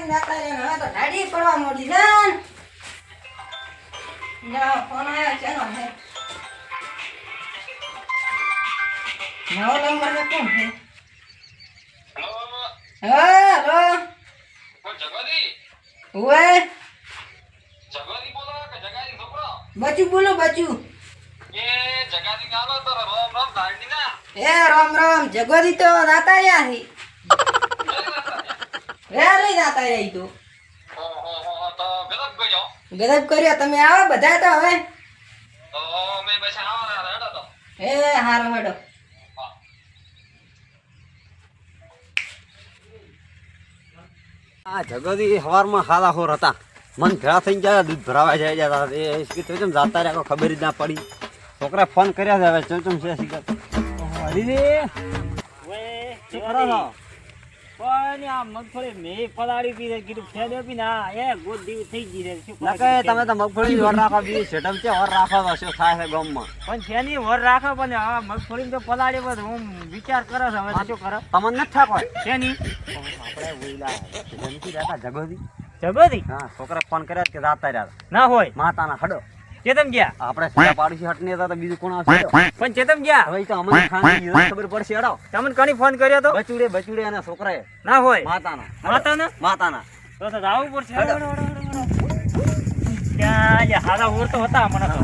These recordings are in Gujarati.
લઈને જતા રહ્યા હવે તો ઢાડી પડવા મોડી ને ના ફોન આવ્યો છે નો હે નવો નંબર ને કોણ છે હેલો કોણ જગદી ઓએ જગદી બોલો કે જગાદી છોકરો બચુ બોલો બચુ એ જગાદી કાલો તો રામ રામ દાંડી ના એ રામ રામ જગોદી તો રાતા રહ્યા હી રે લઈ જાતા રહ્યા તો તો ગદબ ગયો ગજબ કર્યો તમે આવો બધા તો હવે તો મે બસ આવવાના હેડો તો એ હારો હેડો આ જગદી હવારમાં હાલા હોર હતા મન ભેળા થઈ ગયા દૂધ ભરાવા જાય જતા એ ચમ જાતા રહ્યા કોઈ ખબર જ ના પડી છોકરા ફોન કર્યા છે હવે ચમ છે શીખર હરીજી શું કરો છો પણ આ મગફળી મેં પલાળી પી કીધું ફેડ્યો પી ના એ ગોદ દીવ થઈ ગઈ છે શું ના કહે તમે તો મગફળી વર રાખો બીજી સેટમ છે વર રાખો તો શું થાય છે ગામમાં પણ શેની વર રાખો પણ આ મગફળી તો પલાળી બસ હું વિચાર કરો છો હવે તો શું કરો તમને નથી ઠાકોય શેની આપણે ઓઈલા જમતી રહેતા જગોદી જબરદી હા છોકરા ફોન કર્યા કે જાતા રહ્યા ના હોય માતાના હડો ચેતમ ગયા આપણે સીધા પાડોશી હટને હતા તો બીજું કોણ આવશે પણ ચેતમ ગયા હવે તો અમને ખાની ખબર પડશે હડો તમને કણી ફોન કર્યો તો બચુડે અને છોકરાએ ના હોય માતાના માતાના તો જવું પડશે ત્યાં જે હારા ઓર તો હતા મને તો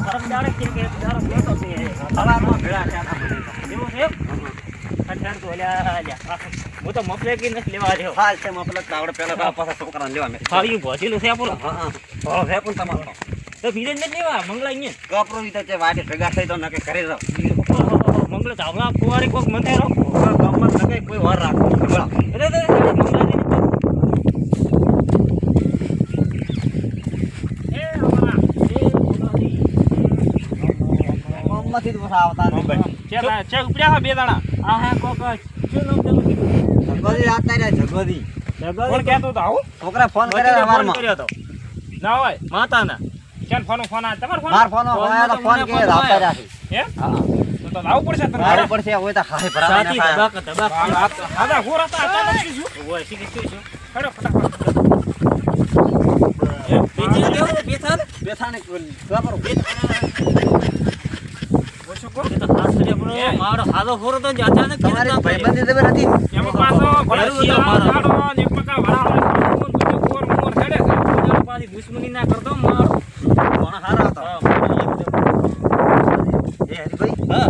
ફરક જાણે કે દારો બેઠો છે હવામાં ભેળા છે એવું છે અઠાણ તો અલ્યા હું તો મફલે કે નથી લેવા આવ્યો હાલ છે મફલત આવડે પેલા પાછા છોકરાને લેવા મેં ખાલી ભોસેલું છે આપણું હા હા હે પણ તમારો તો બીજે નથી લેવા મંગળા અહીંયા કપરો ઈ તો છે વાટે ભેગા થઈ તો નકે કરે જાવ મંગળા ધાવણા કુવારી કોક મને રો ગમત નકે કોઈ વાર રાખો બોલા એટલે મંગળા ને એ હમણા ગમમાંથી તો પાછા આવતા નહીં ચે ઉપડ્યા હા બે દાણા આ હે કોક શું નામ તમે કીધું જગોદી આતા રહ્યા જગોદી કોણ કહેતો તો આવું છોકરા ફોન કર્યા હવારમાં કર્યો તો ના હોય માતાના કેમ ફોન આ તમારો ફોન માર ફોન હોય તો ફોન કે આવતા રહ્યા હે તો લાવવું પડશે તમે મારું પડશે હોય તો ખાય ભરાવા સાચી ના દબાક હાદા હોર હતા અચાનક શું હોય શીખી શું ખડો ફટાફટ એ બેઠા દેવો બેઠાને ખબર ઓછો કો એ તો હાથ કર્યા પણ મારો હાદો હોર તો અચાનક તમારી ભાઈબંધી ખબર હતી એમાં પાછો ભળ્યો મારો એક પકા ભરાવો મોર હેડે છે પાછી દુશ્મની ના કરતો મારો કોણ હારા હતો એ હરીભાઈ હા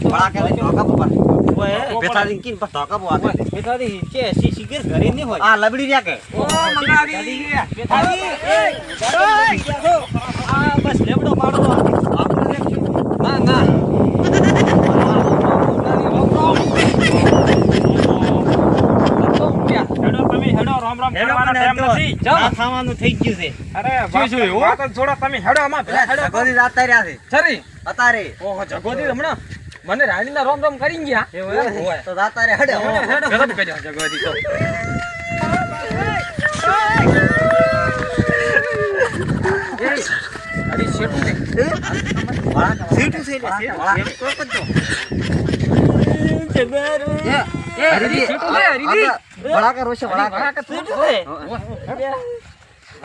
ભળા કે ધોકા પર ઓય બેઠા દીન કિન પર ધોકા પર આતે બેઠાથી કે શિગર ઘરે નહીં હોય આ લબડી રહ્યા કે ઓ મંગાવી બેઠાથી એ આ બસ લેબડો પાડો ના ના હેડો તમે હેડો રામ રામ કરવાનો ટાઈમ નથી જાવ ખાવાનું થઈ ગયું છે અરે શું વાત છોડો તમે હેડો આમાં હેડો જગોદી જાતા રહ્યા છે સરી અતારે ઓહો જગોદી હમણાં મને રાણીના રામ રામ કરી ગયા હોય તો જાતા રે હડે ગરમ કર્યો જગોદી તો અરે શેટું ને સીટુ છે લે સીટુ તો કજો એ હરીજી સીટું લે હરીજી બળા કે રોશે બળા બળા કે સીટું છે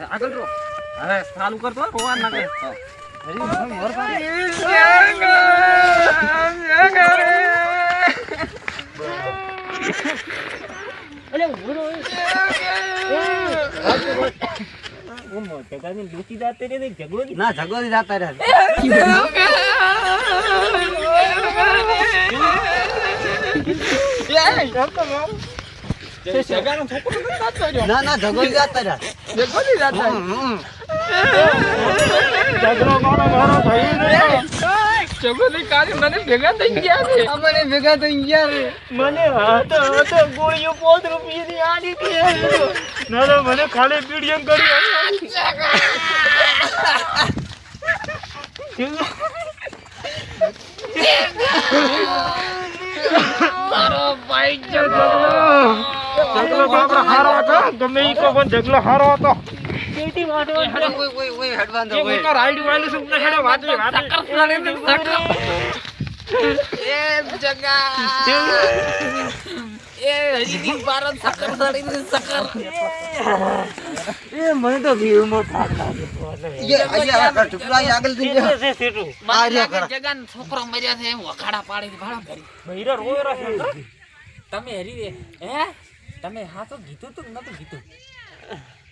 આગળ રો હવે ચાલુ કરતો હોવા ના કે અલે ઉરો જગાની લૂટી જાતે રે ઝઘડો ના જગોદી જાતા રહ્યા ના ના જગોદી જાતા રહ્યા ઝઘડો મારો ભાઈ જગોદી કાલી મને ભેગા થઈ ગયા છે અમને ભેગા થઈ ગયા રે મને હતો ગોળીઓ 5 રૂપિયાની આની કે ના મને ખાલી પીડીએમ કરી મારો ભાઈ જગલો બાપરા હારો હતો ગમે ઈ કો પણ જગલો હારો હતો કેટી વાટો કોઈ હેડવાન દો એ કો રાઈડ વાળું શું ને હેડો વાટ એ જગા મને તો જીવમાં થાક લાગે ટુકડા આગળ થઈ ગયા છે સેટુ આ રહ્યા કરા જગાન છોકરો મર્યા છે એમ વખાડા પાડી ભાડો કરી બૈરા રોય રહ્યો છે તમે હરી રે હે તમે હા તો કીધું તું નતું કીધું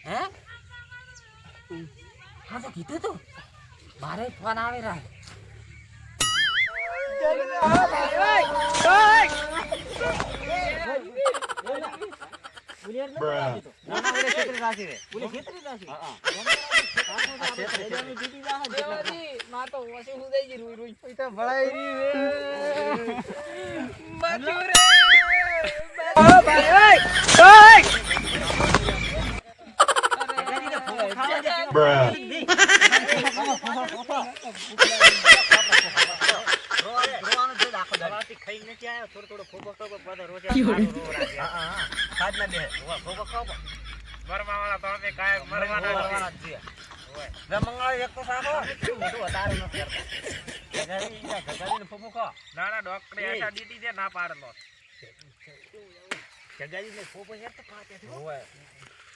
હે હા તો કીધું તું મારે ફોન આવે રાહ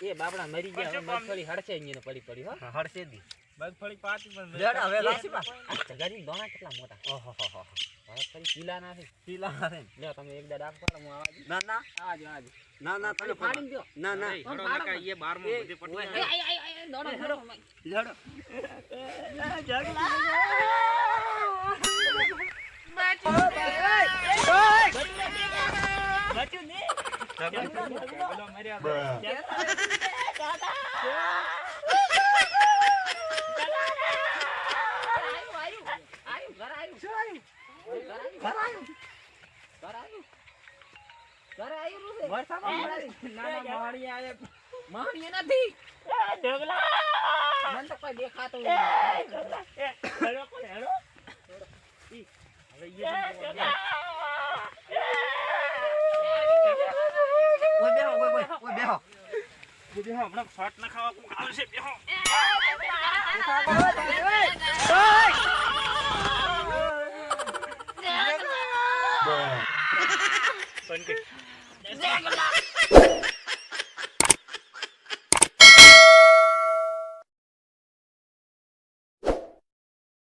એ બાપડા મરી ગયા મગફળી હડશે અહીંયા પડી પડી હો હડશે દી મગફળી પાતી પણ લેડ હવે લાસી બા જગાડી દોણા કેટલા મોટા ઓહો મગફળી પીલા ના છે પીલા હે લે તમે એક દાડા આપ પાડો હું આવાજ ના ના આજો ના ના તને પાડી દો ના ના હડો નકા એ 12મો બધે પટી દોડો દોડો લેડ માણી નથી મને તો કોઈ દેખાતો બેહો હમણાં ફાટ ના ખાવા કોક આવશે બેહો Bruh.